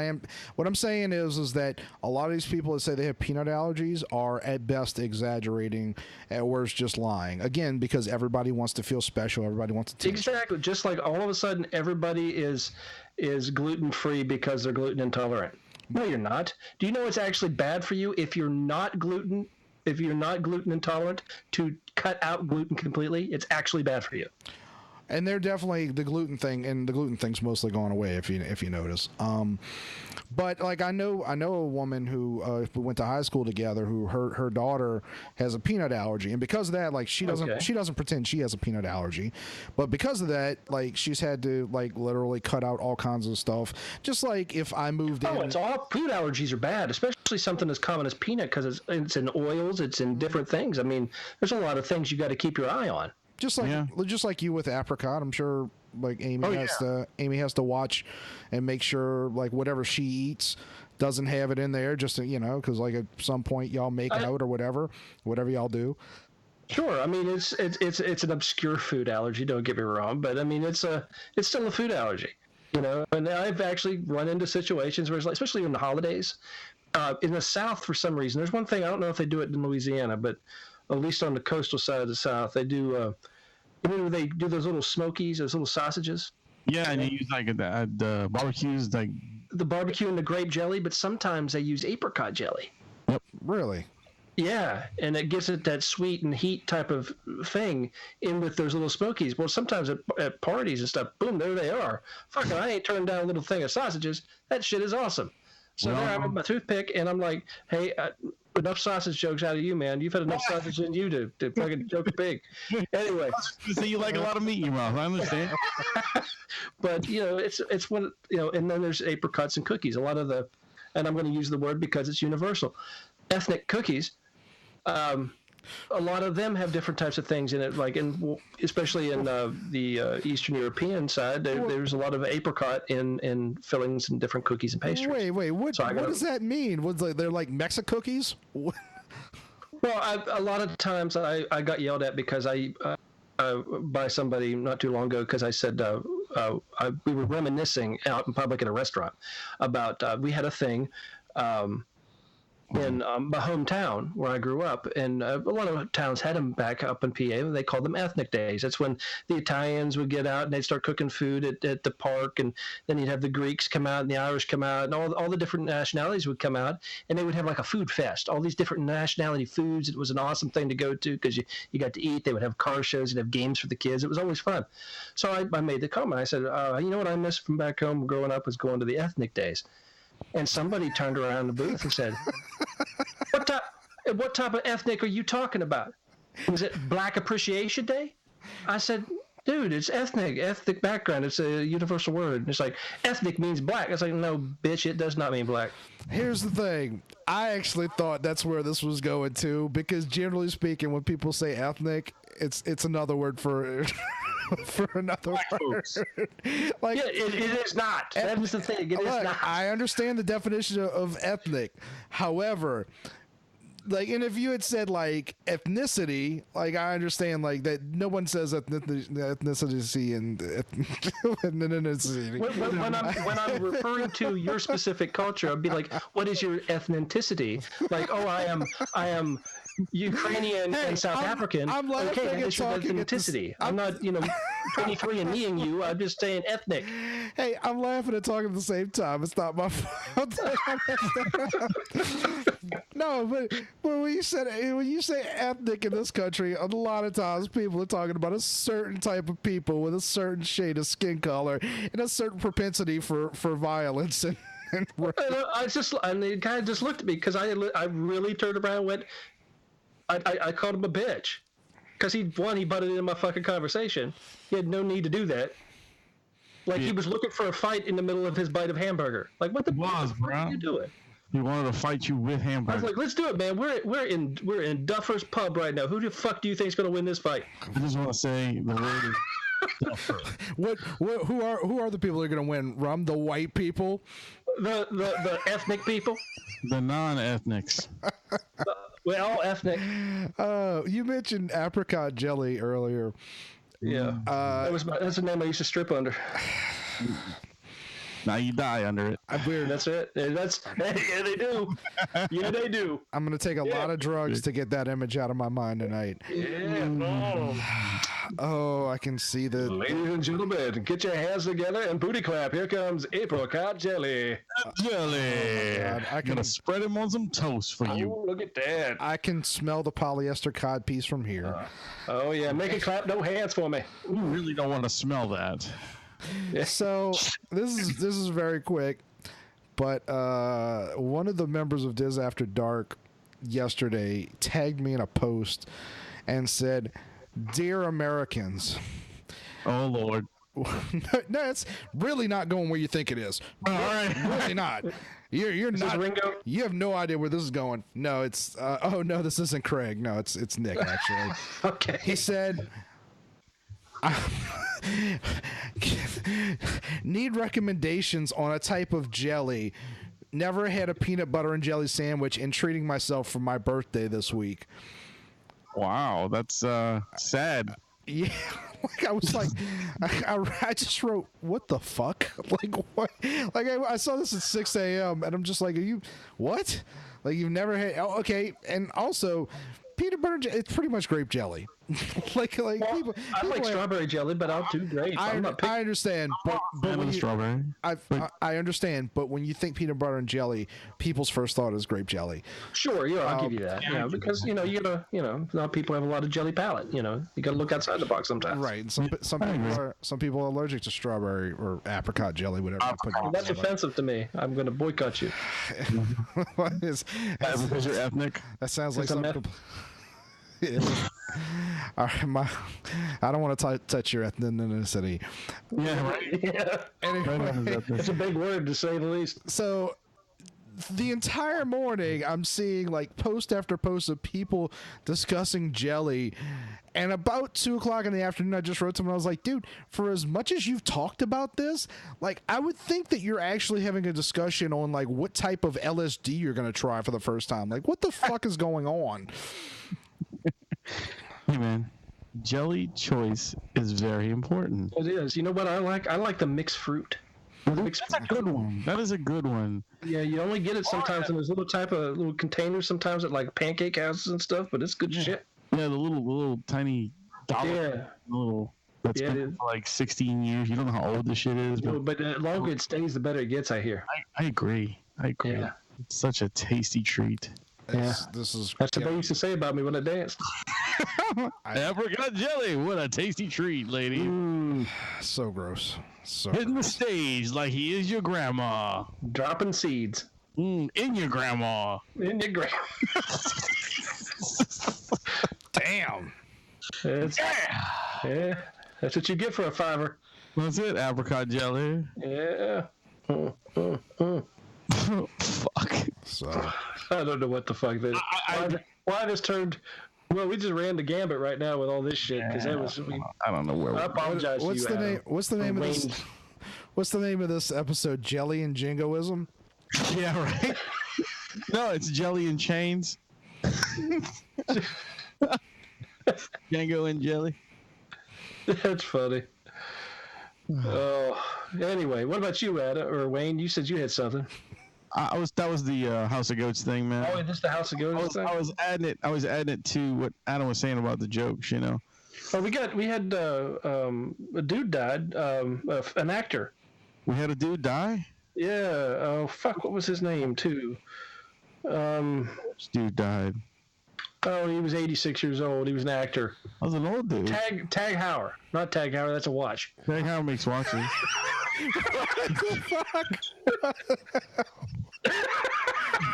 Speaker 4: What I'm saying is that a lot of these people that say they have peanut allergies are at best exaggerating, at worst just lying. Again, because everybody wants to feel special, everybody wants to
Speaker 2: exactly. Just like all of a sudden everybody is gluten-free because they're gluten intolerant. No, you're not. Do you know it's actually bad for you if you're not gluten intolerant to cut out gluten completely? It's actually bad for you.
Speaker 4: And they're definitely the gluten thing, and the gluten thing's mostly gone away if you notice. But like I know a woman who we went to high school together, who her daughter has a peanut allergy, and because of that, like she doesn't pretend she has a peanut allergy, but because of that, like she's had to like literally cut out all kinds of stuff. Just like if I moved in.
Speaker 2: It's all food allergies are bad, especially something as common as peanut, because it's in oils, it's in different things. I mean, there's a lot of things you got to keep your eye on.
Speaker 4: Just like you with apricot, I'm sure like Amy has to watch and make sure like whatever she eats doesn't have it in there, just because like at some point y'all make out or whatever y'all do.
Speaker 2: Sure, I mean it's an obscure food allergy. Don't get me wrong, but I mean it's still a food allergy, And I've actually run into situations where, it's like, especially in the holidays, in the South for some reason. There's one thing, I don't know if they do it in Louisiana, but at least on the coastal side of the South, they do. They do those little smokies, those little sausages.
Speaker 3: Yeah, and you use like the barbecues, like
Speaker 2: the barbecue and the grape jelly, but sometimes they use apricot jelly.
Speaker 3: Yep.
Speaker 4: Really?
Speaker 2: Yeah, and it gives it that sweet and heat type of thing in with those little smokies. Well, sometimes at parties and stuff, boom, there they are. Fucking, I ain't turning down a little thing of sausages. That shit is awesome. So there I have my toothpick, and I'm like, hey, enough sausage jokes out of you, man. You've had enough sausage in you to fucking joke big. Anyway.
Speaker 3: So you like a lot of meat in your mouth. I understand.
Speaker 2: But, it's one, and then there's apricots and cookies. A lot of and I'm going to use the word because it's universal, ethnic cookies. A lot of them have different types of things in it, like especially in the Eastern European side. There's a lot of apricot in fillings and different cookies and pastries.
Speaker 4: Wait, what does that mean? They're like Mexican cookies? Well,
Speaker 2: a lot of times I got yelled at because by somebody not too long ago because I said we were reminiscing out in public at a restaurant about we had a thing. In my hometown where I grew up, and a lot of towns had them back up in PA. They called them ethnic days. That's when the Italians would get out and they'd start cooking food at the park, and then you'd have the Greeks come out and the Irish come out, and all the different nationalities would come out, and they would have like a food fest, all these different nationality foods. It was an awesome thing to go to because you got to eat. They would have car shows, and have games for the kids. It was always fun. So I made the comment. I said, you know what I miss from back home growing up was going to the ethnic days. And somebody turned around the booth and said, what type of ethnic are you talking about? Was it Black Appreciation Day? I said, dude, it's ethnic background. It's a universal word. It's like, ethnic means black. It's like, no, bitch, it does not mean black.
Speaker 4: Here's the thing. I actually thought that's where this was going to, because generally speaking, when people say ethnic, it's another word for for another word. Like,
Speaker 2: yeah, it is not. That is the thing. It is not.
Speaker 4: I understand the definition of ethnic. However, like, and if you had said like ethnicity, like I understand like that no one says ethnicity and ethnicity.
Speaker 2: When I'm referring to your specific culture, I'd be like, what is your ethnicity? Like, oh, I am Ukrainian and South African.
Speaker 4: I'm laughing
Speaker 2: okay, that's your ethnicity. I'm not, 23andMeing you. I'm just saying ethnic.
Speaker 4: Hey, I'm laughing and talking at the same time. It's not my fault. No, but when you say ethnic in this country, a lot of times people are talking about a certain type of people with a certain shade of skin color and a certain propensity for violence and
Speaker 2: and the guy just looked at me because I really turned around and went. I called him a bitch because he butted into my fucking conversation. He had no need to do that. Like he was looking for a fight in the middle of his bite of hamburger. Like what the fuck are you doing?
Speaker 3: He wanted to fight you with hamburger.
Speaker 2: I was like, let's do it, man. We're in Duffer's pub right now. Who the fuck do you think's gonna win this fight?
Speaker 3: I just want to say the word is Duffer.
Speaker 4: Who are the people that are gonna win? Rum, the white people,
Speaker 2: the ethnic people,
Speaker 3: the non-ethnics.
Speaker 2: We're all ethnic.
Speaker 4: You mentioned apricot jelly earlier.
Speaker 2: Yeah, that's the name I used to strip under.
Speaker 3: Now you die under it.
Speaker 2: Weird. That's it. Yeah, they do. Yeah, they do.
Speaker 4: I'm gonna take a lot of drugs to get that image out of my mind tonight.
Speaker 2: Yeah.
Speaker 4: Oh, I can see the.
Speaker 2: Ladies and gentlemen, get your hands together and booty clap. Here comes apricot jelly.
Speaker 3: Jelly.
Speaker 4: Oh,
Speaker 3: I'm gonna spread him on some toast for you.
Speaker 2: Oh, look at that.
Speaker 4: I can smell the polyester cod piece from here.
Speaker 2: Oh yeah, make it clap. No hands for me.
Speaker 3: You really don't want to smell that.
Speaker 2: Yeah.
Speaker 4: So this is very quick, but one of the members of Diz After Dark yesterday tagged me in a post and said, "Dear Americans."
Speaker 3: Oh Lord.
Speaker 4: No, it's really not going where you think it is.
Speaker 3: All right.
Speaker 4: Really not. You're not.
Speaker 2: Ringo?
Speaker 4: You have no idea where this is going. No, it's. Oh no, this isn't Craig. No, it's Nick actually.
Speaker 2: Okay.
Speaker 4: He said, "Need recommendations on a type of jelly never had a peanut butter and jelly sandwich and treating myself for my birthday this week.
Speaker 3: Wow, that's sad.
Speaker 4: Yeah, like I was like, I just wrote, what the fuck? Like what? Like I saw this at 6 a.m. and I'm just like, are you what? Like you've never had? Oh, okay, and also peanut butter. It's pretty much grape jelly. like
Speaker 2: well,
Speaker 4: people.
Speaker 2: I like strawberry jelly, but I'll do grape.
Speaker 4: I understand, but when you,
Speaker 3: strawberry.
Speaker 4: I understand, but when you think peanut butter and jelly, people's first thought is grape jelly.
Speaker 2: Sure, yeah, I'll give you that. Yeah, because you gotta, not people have a lot of jelly palate. You gotta look outside the box sometimes.
Speaker 4: Right. Some people are allergic to strawberry or apricot jelly, whatever.
Speaker 2: That's offensive to me. I'm gonna boycott you.
Speaker 3: Because you're ethnic.
Speaker 4: That sounds like something. All right, I don't want to touch your ethnicity.
Speaker 2: Yeah, right. Yeah. Anyway, it's a big word to say the least.
Speaker 4: So, the entire morning, I'm seeing like post after post of people discussing jelly, and about 2:00 in the afternoon, I just wrote to him. I was like, "Dude, for as much as you've talked about this, like, I would think that you're actually having a discussion on like what type of LSD you're going to try for the first time. Like, what the fuck is going on?"
Speaker 3: Hey man, jelly choice is very important.
Speaker 2: It is. You know what I like? I like the mixed fruit.
Speaker 3: That's a good one. That is a good one.
Speaker 2: Yeah, you only get it sometimes in those little containers. Sometimes at like pancake houses and stuff, but it's good shit.
Speaker 3: Yeah, the little tiny dollar. Yeah. That's been for like 16 years. You don't know how old this shit is,
Speaker 2: but the longer it stays, the better it gets. I hear.
Speaker 3: I agree. Yeah. It's such a tasty treat.
Speaker 2: That's what they used to say about me when I danced.
Speaker 3: Apricot jelly, what a tasty treat, lady.
Speaker 4: So gross.
Speaker 3: Hitting the stage like he is your grandma.
Speaker 2: Dropping seeds.
Speaker 3: In your grandma.
Speaker 2: In your grandma.
Speaker 4: Damn.
Speaker 2: Yeah. That's what you get for a $5.
Speaker 3: That's it, apricot jelly.
Speaker 2: Yeah.
Speaker 3: Fuck.
Speaker 4: So
Speaker 2: I don't know what the fuck this. Why this turned? Well, we just ran the gambit right now with all this shit because that was.
Speaker 3: I don't know where.
Speaker 2: I apologize.
Speaker 4: What's the name? What's the name of this? What's the name of this episode? Jelly and Jingoism.
Speaker 3: Yeah, right. No, it's Jelly and Chains. Django and Jelly.
Speaker 2: That's funny. Oh, anyway, what about you, Adam or Wayne? You said you had something.
Speaker 3: That was the House of Goats thing, man.
Speaker 2: Oh, is this the House of Goats thing?
Speaker 3: I was adding it to what Adam was saying about the jokes, you know.
Speaker 2: Oh, we had a dude died, an actor.
Speaker 3: We had a dude die?
Speaker 2: Yeah. Oh fuck, what was his name too?
Speaker 3: This dude died.
Speaker 2: Oh, he was 86 years old. He was an actor.
Speaker 3: I was an old dude.
Speaker 2: Tag Heuer. Not Tag Heuer, that's a watch.
Speaker 3: Tag Heuer makes watches.
Speaker 4: What the fuck?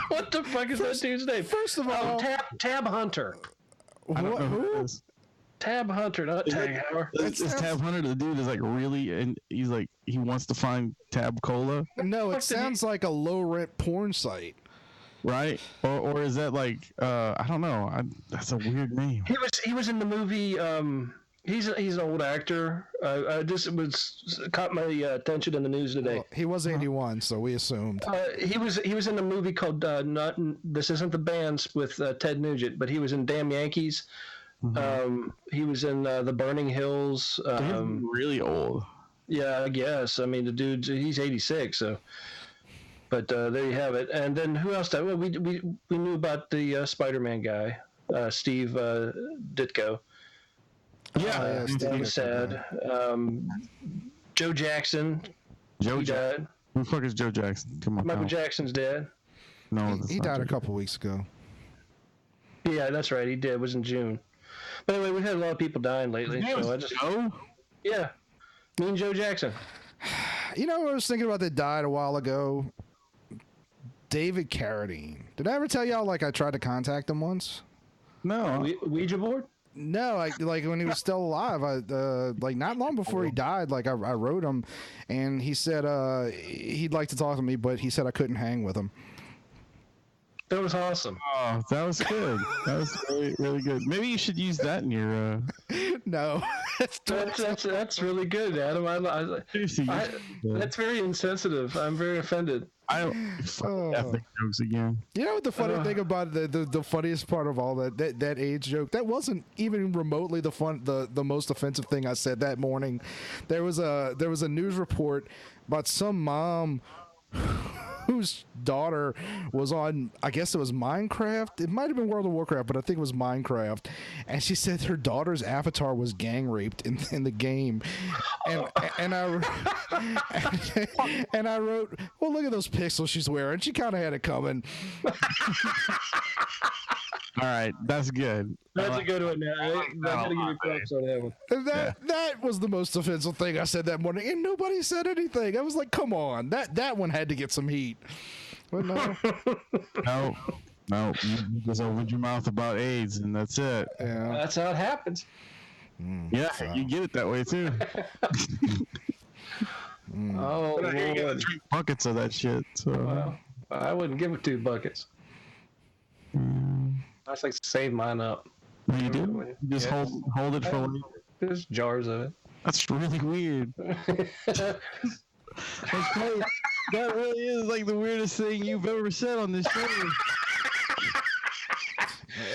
Speaker 2: What the fuck is that dude's name?
Speaker 4: First of all,
Speaker 2: Tab Hunter.
Speaker 3: I don't know who it is.
Speaker 2: Tab Hunter, not Tag Heuer.
Speaker 3: Is Tab Hunter the dude is like really, and he's like, he wants to find Tab Cola?
Speaker 4: No, it sounds like a low rent porn site.
Speaker 3: Right? Or is that like, I don't know. That's a weird name.
Speaker 2: He was in the movie, he's an old actor. This was caught my attention in the news today.
Speaker 4: Well, he was 81, so we assumed.
Speaker 2: He was in a movie called This Isn't the Bands with Ted Nugent, but he was in Damn Yankees. Mm-hmm. He was in The Burning Hills.
Speaker 3: He's really old.
Speaker 2: Yeah, I guess. I mean, the dude, he's 86, so. But there you have it. And then who else died? Well, we knew about the Spider-Man guy, Steve Ditko.
Speaker 4: Yeah,
Speaker 2: that was sad. Joe Jackson. Died.
Speaker 3: Who the fuck is Joe Jackson? Come on.
Speaker 2: Michael Jackson's dead.
Speaker 3: No,
Speaker 4: he died a couple weeks ago.
Speaker 2: Yeah, that's right. He did. It was in June. But anyway, we've had a lot of people dying lately. So I just.
Speaker 3: Joe?
Speaker 2: Yeah. Me and Joe Jackson.
Speaker 4: You know, I was thinking about that died a while ago. David Carradine. Did I ever tell y'all like I tried to contact him once?
Speaker 3: No.
Speaker 2: Ouija board?
Speaker 4: No, like when he was still alive. I like not long before he died. Like I wrote him, and he said he'd like to talk to me, but he said I couldn't hang with him.
Speaker 2: That was awesome.
Speaker 3: Oh, that was good. That was really, really good. Maybe you should use that in your.
Speaker 4: No,
Speaker 2: That's really good, Adam. That's very insensitive. I'm very offended.
Speaker 3: Ethnic jokes again.
Speaker 4: You know what the funny thing about the funniest part of all that AIDS joke, that wasn't even remotely the most offensive thing I said that morning. There was a news report about some mom whose daughter was on, I guess it was Minecraft. It might have been World of Warcraft, but I think it was Minecraft. And she said her daughter's avatar was gang raped in the game. And I wrote, well, look at those pixels she's wearing. She kind of had it coming.
Speaker 3: All right, that's good.
Speaker 2: That's a good one. I'm gonna give you props on that one.
Speaker 4: That was the most offensive thing I said that morning, and nobody said anything. I was like, come on, that one had to get some heat. But no. No, you just opened your mouth about AIDS, and that's it.
Speaker 2: Yeah, that's how it happens.
Speaker 3: Yeah, you get it that way too.
Speaker 2: Oh,
Speaker 3: you gotta drink buckets of that shit. So.
Speaker 2: Well, I wouldn't give it 2 buckets. I just like to save mine up.
Speaker 3: No, you do? You just hold it for later.
Speaker 2: There's jars of it.
Speaker 3: That's really weird. That really is like the weirdest thing you've ever said on this show.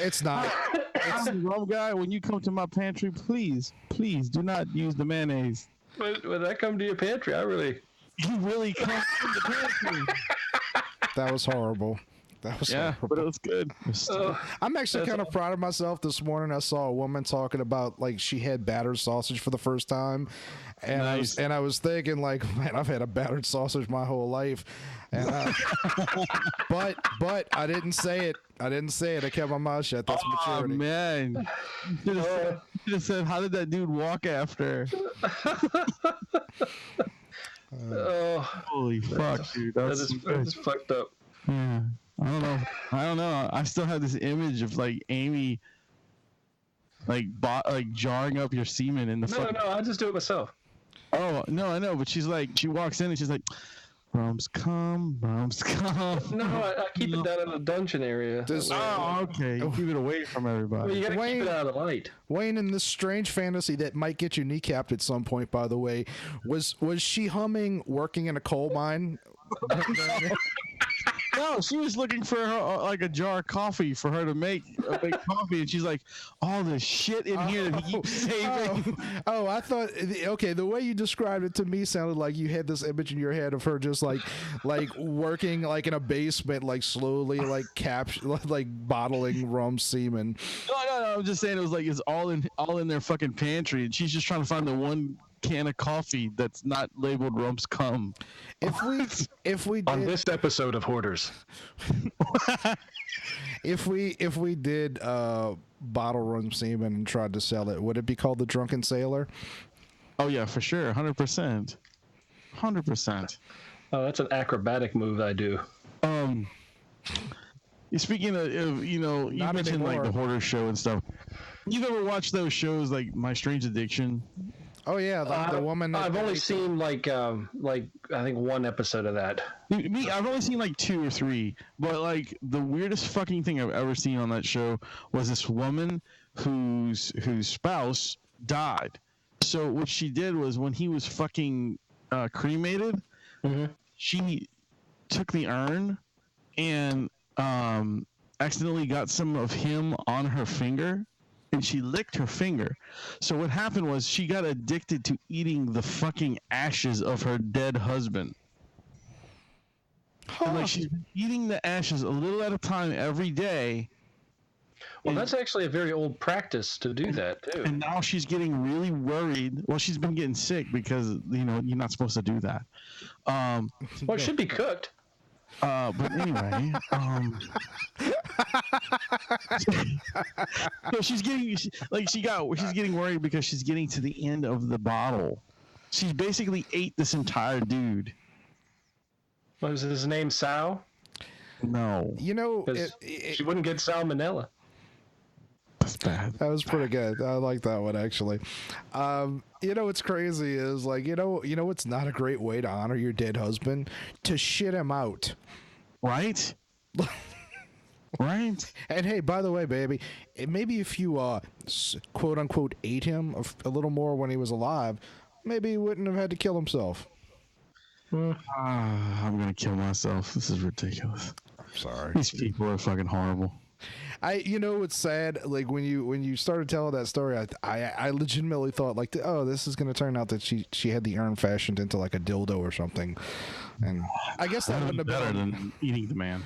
Speaker 4: It's not.
Speaker 3: It's the Rum Guy. When you come to my pantry, please do not use the mayonnaise.
Speaker 2: When I come to your pantry,
Speaker 3: You really come to the pantry.
Speaker 4: That was horrible. That was horrible.
Speaker 3: But it was good.
Speaker 4: I'm actually kind of proud of myself. This morning I saw a woman talking about like she had battered sausage for the first time, and
Speaker 3: nice.
Speaker 4: I was thinking like, man, I've had a battered sausage my whole life, and but I didn't say it. I kept my mouth shut. That's maturity.
Speaker 3: Oh man, you should have said, how did that dude walk after? Holy fuck, dude. That
Speaker 2: is fucked up.
Speaker 3: Yeah. I don't know. I still have this image of like Amy, like jarring up your semen in the.
Speaker 2: No, I just do it myself.
Speaker 3: Oh no, I know, but she walks in and she's like, "Rums come."
Speaker 2: No, I keep it down in the dungeon area.
Speaker 3: Okay. You keep it away from everybody.
Speaker 2: Well, you gotta keep it out of the light.
Speaker 4: Wayne, in this strange fantasy that might get you kneecapped at some point, by the way, was she humming "Working in a Coal Mine"?
Speaker 3: No, she was looking for her, like a jar of coffee for her to make coffee, and she's like, all this shit in here that he keeps saving.
Speaker 4: I thought, okay, the way you described it to me sounded like you had this image in your head of her just like working like in a basement, like slowly like bottling rum semen.
Speaker 3: No, I'm just saying it was like it's all in their fucking pantry, and she's just trying to find the one can of coffee that's not labeled Rum's Cum.
Speaker 4: If we did,
Speaker 2: on this episode of Hoarders,
Speaker 4: if we did bottle rum semen and tried to sell it, would it be called the Drunken Sailor?
Speaker 3: Oh yeah, for sure, 100%.
Speaker 2: Oh, that's an acrobatic move I do.
Speaker 3: Speaking of you mentioned like the Hoarder show and stuff. You've ever watched those shows like My Strange Addiction?
Speaker 4: Oh yeah, the woman.
Speaker 2: I've only seen like I think 1 episode of that.
Speaker 3: I've only seen like 2 or 3, but like the weirdest fucking thing I've ever seen on that show was this woman whose spouse died. So what she did was when he was fucking cremated, she took the urn and accidentally got some of him on her finger. And she licked her finger. So what happened was she got addicted to eating the fucking ashes of her dead husband. And like she's been eating the ashes a little at a time every day.
Speaker 2: Well, that's actually a very old practice to do that too.
Speaker 3: And now she's getting really worried. Well, she's been getting sick because you're not supposed to do that.
Speaker 2: Well, it should be cooked.
Speaker 3: But anyway, so she's getting worried because she's getting to the end of the bottle. She basically ate this entire dude.
Speaker 2: What was his name? Sal?
Speaker 3: No.
Speaker 2: She wouldn't get salmonella.
Speaker 3: That's bad.
Speaker 4: That was pretty good. I like that one actually. What's crazy is like it's not a great way to honor your dead husband to shit him out.
Speaker 3: Right? Right?
Speaker 4: And hey, by the way, baby, maybe if you quote unquote ate him a little more when he was alive, maybe he wouldn't have had to kill himself.
Speaker 3: I'm gonna kill myself. This is ridiculous.
Speaker 4: I'm sorry.
Speaker 3: These people are fucking horrible.
Speaker 4: It's sad. Like when you started telling that story, I legitimately thought like, oh, this is gonna turn out that she had the urn fashioned into like a dildo or something, and I guess that wouldn't have been
Speaker 3: better than eating the man.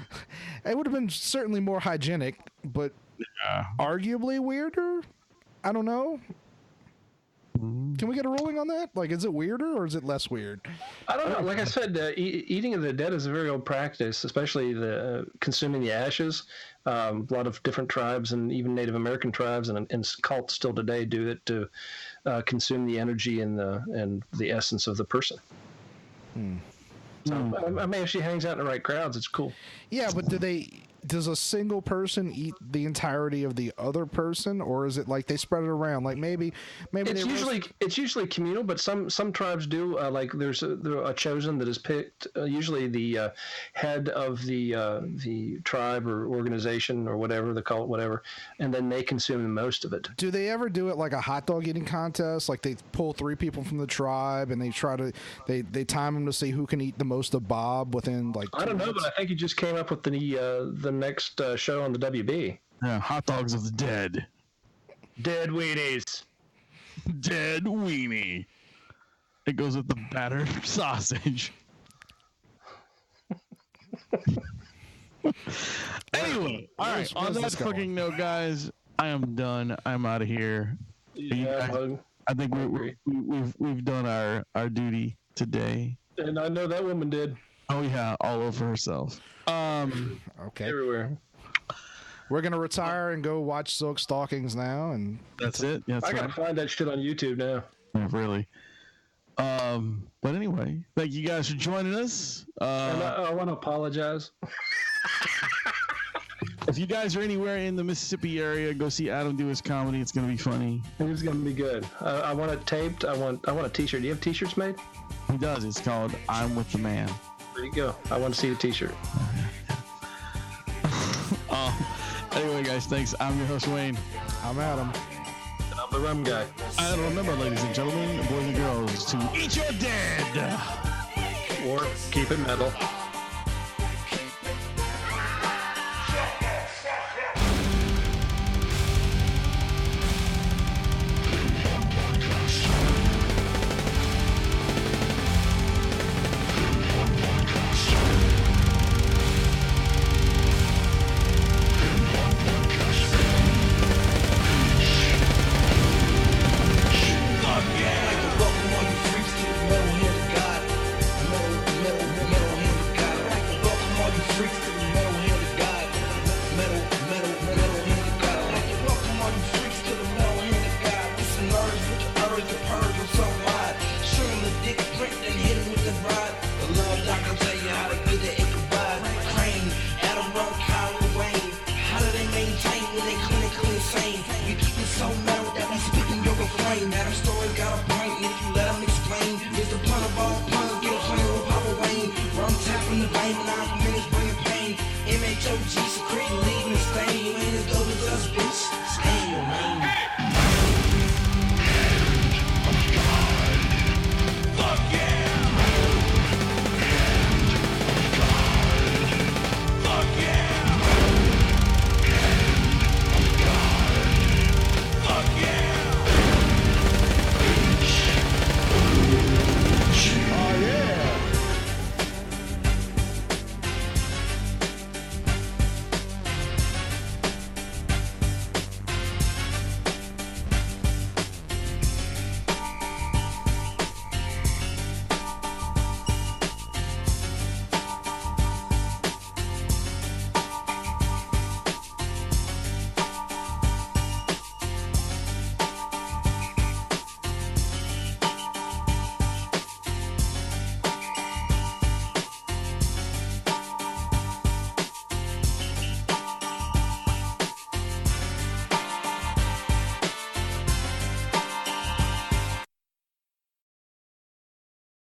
Speaker 4: It would have been certainly more hygienic, but arguably weirder. I don't know. Can we get a ruling on that? Like, is it weirder or is it less weird?
Speaker 2: I don't know. Like I said, eating of the dead is a very old practice, especially the consuming the ashes. A lot of different tribes and even Native American tribes and cults still today do it to consume the energy and the essence of the person. So, I mean, if she hangs out in the right crowds, it's cool.
Speaker 4: Yeah, but does a single person eat the entirety of the other person, or is it like they spread it around? Like maybe
Speaker 2: it's usually communal, but some tribes do. Like there's a chosen that is picked, usually the head of the tribe or organization or whatever, the cult, whatever, and then they consume most of it.
Speaker 4: Do they ever do it like a hot dog eating contest? Like they pull 3 people from the tribe and they try to they time them to see who can eat the most of Bob within like 2
Speaker 2: I don't know,
Speaker 4: minutes?
Speaker 2: but I think he just came up with the next show on the WB.
Speaker 3: Yeah, hot dogs of the dead.
Speaker 2: Dead weenies.
Speaker 3: Dead weenie. It goes with the battered sausage. Anyway, all right. On that fucking note, guys, I am done. I'm out of here.
Speaker 2: Yeah,
Speaker 3: I think we've done our duty today.
Speaker 2: And I know that woman did.
Speaker 3: Oh yeah, all over herself.
Speaker 4: Okay.
Speaker 2: Everywhere.
Speaker 4: We're gonna retire and go watch Silk Stockings now, and
Speaker 3: That's it. Yeah,
Speaker 2: I gotta find that shit on YouTube now.
Speaker 3: Yeah, really. But anyway, thank you guys for joining us.
Speaker 2: And I want to apologize.
Speaker 3: If you guys are anywhere in the Mississippi area, go see Adam do his comedy. It's gonna be funny.
Speaker 2: It's gonna be good. I want it taped. I want a T-shirt. Do you have T-shirts made?
Speaker 3: He does. It's called "I'm with the Man."
Speaker 2: There you go. I want to see the T-shirt.
Speaker 3: Anyway, guys, thanks. I'm your host, Wayne.
Speaker 4: I'm Adam.
Speaker 2: And I'm the Rum Guy.
Speaker 3: And remember, ladies and gentlemen, boys and girls, to eat your dead.
Speaker 2: Or keep it metal.
Speaker 1: MHOG